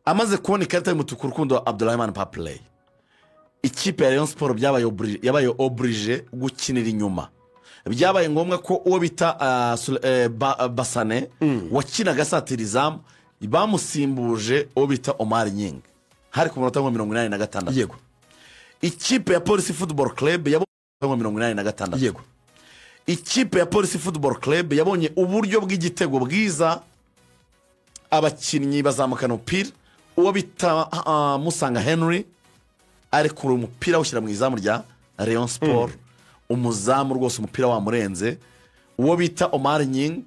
amaze kubona ikarita y'umutuku Rukundo Abdulrahman Papley ikipe ya Rayon Sport yabaye oblige gukinira inyuma byabaye ngombwa ko uwo bita Basane wakinaga satirizamu bamusimbuje uwo bita Omar Nying hari ku munota wa 86 yego ikipe ya Police Football Club yabonye 86 yego ikipe ya Police Football Club yabonye uburyo bw'igitego bwiza abakinnyi bazamukana umupira uwo bita Musanga Henry ari kuri umupira ushyira mu izamu rya Rayon Sport umuzamu rwose umupira wamurenze uwo bita Omar Nying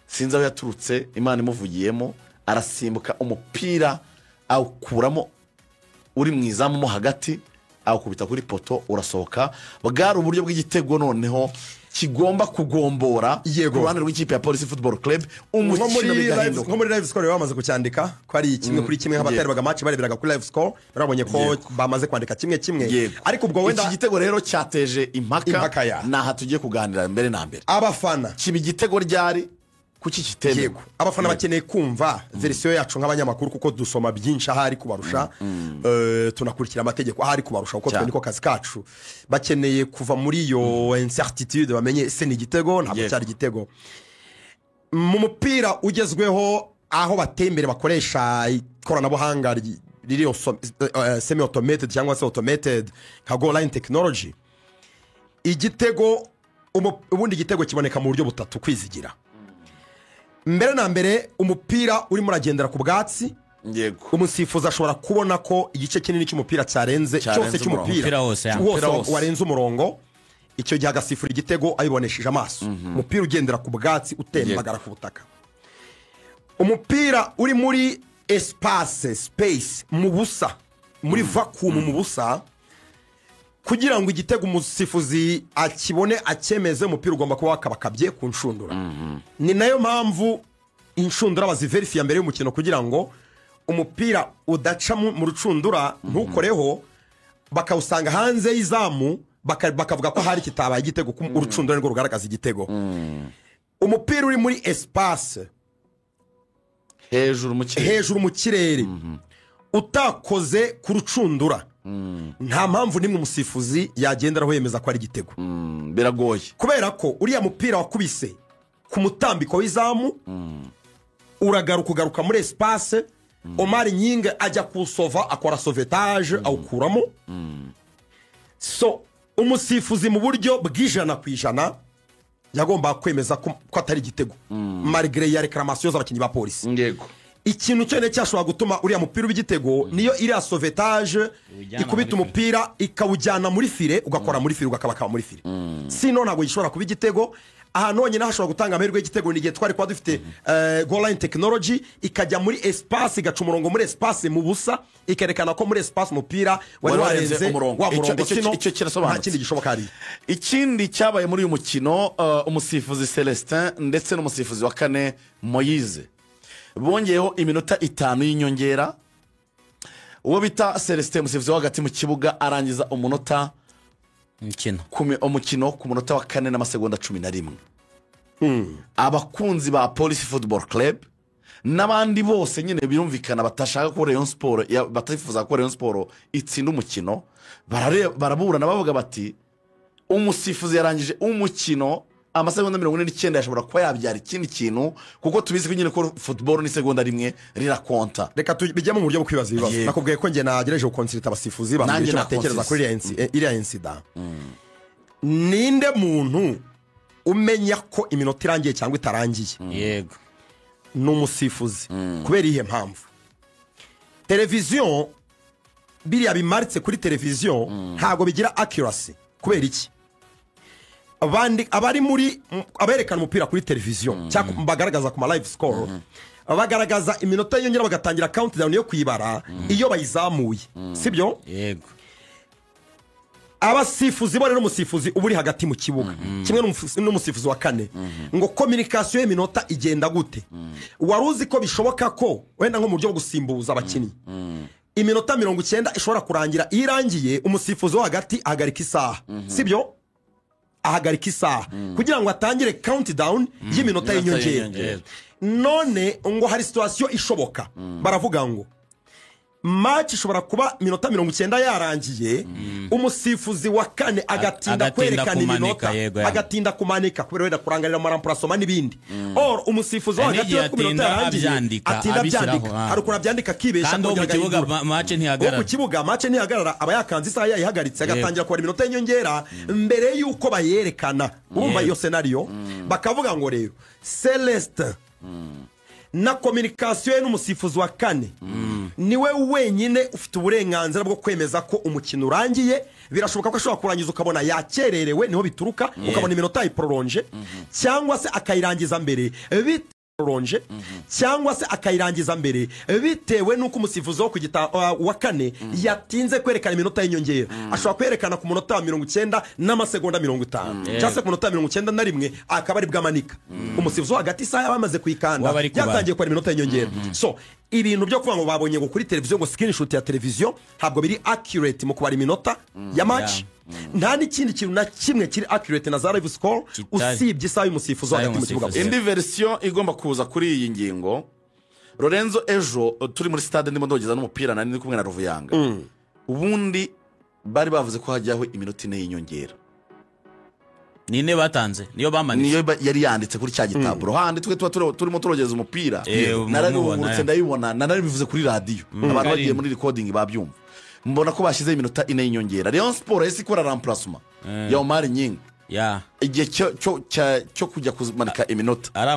sinzi aho yaturutse Imana imuvugiyemo arasimbuka umupira awukuramo uri mu izamu mo hagati awukubita kuri poto urasohoka bwari uburyo bw'igitego noneho kigomba kugombora ku ruhande rw'ikipe ya Police Football Club umukino bigahinduka nko muri live score bamaze kucyandika ko ari kimwe kuri kimwe nk'abaterwaga match bareberaga kuri live score barabonye ko bamaze kwandika kimwe ariko ubwo wenda iki gitego rero cyateje impaka naha tugiye kuganira mbere na mbere abafana kiba igitego ryari kuki kitemewe yego abafana bakeneye kumva verisiyo yacu nk'abanyamakuru kuko dusoma byinshi ahari kubarusha tunakurikira amategeko ahari kubarusha uko twe niko kazi kacu bakeneye kuva muri iyo incertitude bamenye se ni igitego ntabwo cyari igitego mu mupira ugezweho aho batembere bakoresha ikoranabuhanga riri semi automated cyangwa se automated nka goal line technology igitego ubundi igitego kiboneka mu buryo butatu kwizigira mbere na mbere umupira urimo uragendera ku bwatsi yego umusifuzi ashobora kubona ko igice kinini cy'umupira cyarenze cyose cy'umupira wose warenze umurongo icyo gihe agasifura igitego ayibonesheje amaso umupira ugendera ku bwatsi utembagara ku butaka umupira uri muri space mu busa muri vacuum mu busa kugira ngo igitego umusifuzi akibone akemeze umupira ugomba kuba wakabakabye ku nshundura ni nayo mpamvu inshundura baziverifiya mbere y'umukino kugira ngo umupira udaca mu rucundura ntukoreho bakawusanga hanze y'izamu bakavuga ko hari kitabaye igitego ko urucundura nirwo rugaragaza igitego umupira uri muri espace hejuru mu kirere utakoze ku rucundura nta mpamvu nimwe umusifuzi yagenderaho yemeza ko ari igitego biragoye kubera ko uriya mupira wakubise ku mutambiko w'izamu ugaruka muri espace Omar Nying ajya kusova akora sauvetage awukuramo so umusifuzi mu buryo bw'ijana ku ijana yagomba kwemeza ko atari igitego malgré ya reclamation z'abakinnyi ba polisi yego ikintu cyane cyashobora gutuma uriya mupira w'igitego niyo iriya sauvetage ikubita umupira ikawujyana muri file ugakora muri file ugakabaka muri file sino ntabwo gishobora kuba igitego ahantu honyine hashobora gutanga amahirwe y'igitego ni igihe twari kuba dufite goal line technology ikajya muri espace igaca umurongo muri espace mu busa ikerekana ko muri espace umupira wari warenze wa murongo sino icyo kirasobanutse nta kindi gishoboka ari ikindi cyabaye muri uyu mukino umusifuzi Celestin ndetse n'umusifuzi wa kane Moise bongeyeho iminota 5 y'inyongera uwo bita Celestin umusifuzi wa hagati mu kibuga arangiza umunota umukino ku munota wa 4 n'amasegonda 11 abakunzi ba Police Football Club n'abandi bose nyine birumvikana batashaka ko Rayon Sport batifuza ko Rayon Sport itsinda umukino baraburana bavuga bati umusifuzi yarangije umukino amasegonda 49 yashobora kuba yabyara ikindi kintu kuko tubizi ko nyine ko football ni segonda rimwe rirakonta reka tubijyamo mu buryo bwo kwibaza ibibazo nakubwiye ko nge nagerageje gukonsulta abasifuzi bambye icyo batekereza kuri iriya incident ninde muntu umenya ko iminota irangiye cyangwa itarangiye yego n'umusifuzi kubera ihe mpamvu televiziyo biriya bimaritse kuri televiziyo ntabwo bigira accuracy kubera iki abari muri aberekana umupira kuri televiziyo cyangwa bagaragaza ku ma live score bagaragaza iminota yongera bagatangira countdown yo kwibara iyo bayizamuye sibyo yego abasifuzi bari n'umusifuzi uburi hagati mu kibuga kimwe n'umusifuzi wa kane ngo communication y'iminota igenda gute waruzi ko bishoboka ko wenda nko mu buryo bwo gusimbuza abakinnyi iminota 90 ishobora kurangira irangiye umusifuzi wa hagati ahagarika isaha sibyo ahagarika isaha kugira ngo atangire countdown y'iminota y'inyongera none ngo hari situation ishoboka baravuga ngo match ishobora kuba minota 90 yarangiye umusifuzi wa kane agatinda kwerekana iminota agatinda kumanika kubera wenda kurangarira amaramplacement n'ibindi or umusifuzi wa hagati yo ku minota yarangiye atinda byandika hari ukora byandika kibesha kandi mu kibuga match ntihagarara ku kibuga match ntihagarara aba yakanze isaha yayihagaritse agatangira kubara iminota y'inyongera mbere yuko bayerekana urumva iyo scenario bakavuga ngo rero Celeste na communication n'umusifuzi wa kane niwe wenyine ufite uburenganzira bwo kwemeza ko umukino urangiye birashoboka ko ashobora kurangiza ukabona yakererewe niho bituruka ukabona iminota iprolonge cyangwa se akayirangiza mbere prolonge cyangwa se akayirangiza mbere bitewe nuko umusifuzi wo kugita wa kane yatinze kwerekana iminota y'inyongera ashobora kwerekana ku munota wa 90 n'amasegonda 50 cyangwa se ku munota wa 91 akaba ari bwamanika umusifuzi hagati isaha bamaze kuyikanda yatangiye kwa iminota y'inyongera so ibintu byo kuvuga ngo babonye ngo kuri televiziyo ngo screenshot ya televiziyo ntabwo biri accurate mu kubara iminota ya match nta n'ikindi kintu na kimwe kiri accurate na za live score usibye isaha y'umusifuzi hagati mu kibuga indi version igomba kuza kuri iyi ngingo Lorenzo ejo turi muri stade ndimo ndogeza n'umupira nani kumwe na Ruvuyanga ubundi bari bavuze ko hajyaho iminota 4 y'inyongera nine batanze niyo bamanitse niyo yari yanditse kuri cya gitaburo handi twe turimo turogeza umupira narabibonye ndabibona narabivuze kuri radio abantu bagiye muri recording babyumva mbona ko bashize iminota 4 y'inyongera Rayon Sport yesi kora remplacement ya Omar Nyinga igihe cyo kujya kumanika iminota ari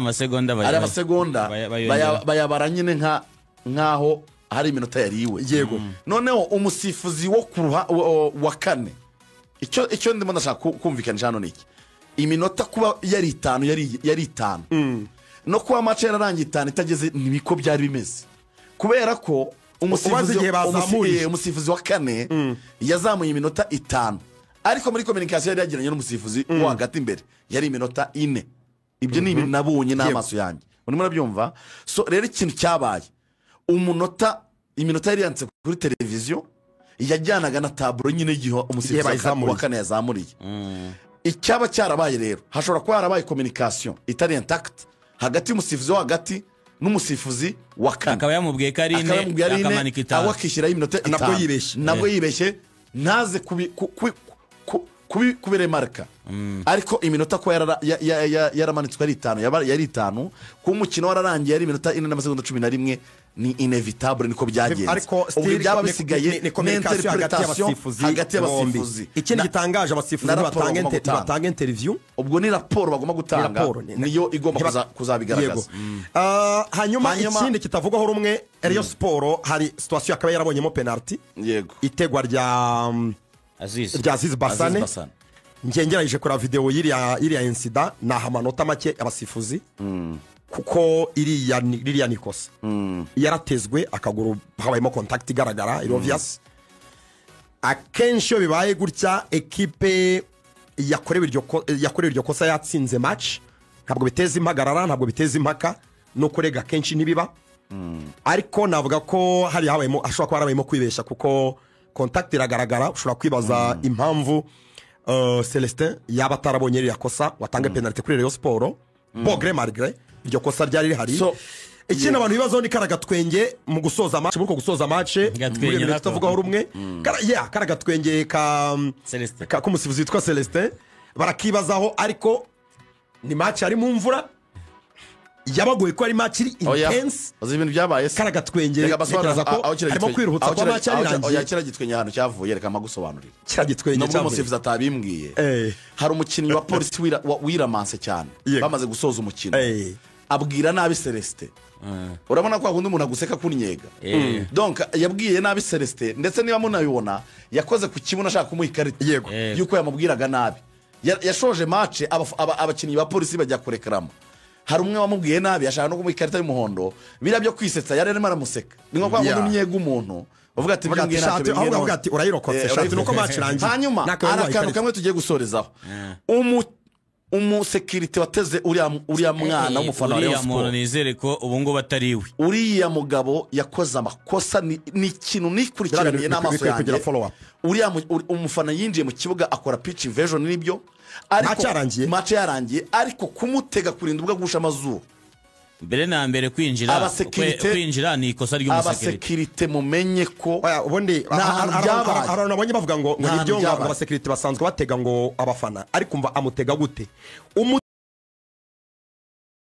amasegonda bayabara nyine nkaho hari iminota yariwe yego noneho umusifuzi wo kuruha wa kane icyo ndimo ndashaka kumvikanisha hano niki iminota kuba yari 5 no kuba match yararangiye 5 itageze nibiko byari bimeze kubera ko umusifuzi wa kane yazamuye iminota 5 ariko muri communication yari yagiranye n'umusifuzi wo hagati imbere yari iminota 4 ibyo ni ibintu nabonye n'amaso yanjye urimo nabyumva so rero ikintu cyabaye iminota yari yanditse kuri televiziyo yajyanaga na taburo nyine igihe umusifuzi wa kane yazamuriye icyaba cyarabaye rero hashobora kuba harabaye communication itari intact hagati y'umusifuzi wo hagati n'umusifuzi wa kane akaba yamubwiye ko ari ine akamanika itanu awakishyiraho iminota nabwo yibeshye ntaze kubiremarika ariko iminota ko yaramanitswe ari 5 yari 5 ku mukino wararangiye yari iminota 4 n'amasegonda 11 ni inevitable niko byagenze ariko still byaba bisigaye ni communication hagati y'abasifuzi ikindi gitangaje abasifuzi batanga interview ubwo ni raporo bagomba gutanga niyo igomba kuzabigaragaza hanyuma ikindi kitavugwaho rumwe Rayon Sport hari situation akaba yarabonyemo penalty yego itegwa rya Aziz Basane ngengeraje kuri video iriya incident naha amanota make abasifuzi kuko iriya nikosa yaratezwe akaguru habayemo contact igaragara obvious akenshi yo bibaye gutya equipe yakorewe iryo kosa yatsinze match ntabwo biteza impagarara ntabwo biteza impaka no kurega kenshi nibiba ariko navuga ko hari habayemo ashobora kuba harabayemo kwibesha kuko contact iragaragara ushobora kwibaza impamvu Celestin yaba atarabonye iriya kosa watanga penalty kuri Rayon Sport bogre malgré iryo kosa ryari rihari ikindi abantu bibazo ni karagatwenge mu gusoza match buriko gusoza match muri tutavugaho rumwe karagatwenge ka kumusifuzi witwa Celestin barakibazaho ariko ni match ari mu mvura yabagoye ko ari match intense ibintu byabaye karagatwenge arimo kwiruhutsa kwa match yarangiye kiragitwenye hano cyavuye reka magusobanurira kiragitwenye cyavuye umusifuzi atabimbwiye hari umukinnyi wa polisi wiramanse cyane bamaze gusoza umukino abwira nabi Celestin urabona ko akundi umuntu aguseka kunyega donc yabwiye nabi Celestin ndetse niba munabibona yakoze ku kibuno ashaka kumuha ikarita yuko yamubwiraga nabi yashoje match abakinnyi ba polisi bajya kurekrama hari umwe wamubwiye nabi ashaka no kumuha ikarita y'umuhondo bira byo kwisetsa yari arimo aramuseka ni nko kwa unyega umuntu uvuga ati mbwiye avuga ati urayirokotse shati nuko match irangiye hanyuma arakantu kamwe tugiye gusorezaho umusekirite wateze uriya mwana w'umufana wa Rayon Sport uriya nizere ko ubu ngubu atariwe uriya mugabo yakoze amakosa ni ikintu nikurikiraniye n'amaso yanjye uriya umufana yinjiye mu kibuga akora pitch invasion nibyo ariko match yarangiye ariko kumutega kurinda ubwo gusha amazuru mbere na mbere kwinjira ni ikosa ry'umusekirite. Abasekirite mumenye ko ubundi abantu nabonye bavuga ngo nibyo ngo abasekirite basanzwe batega ngo abafana ariko umva amutega gute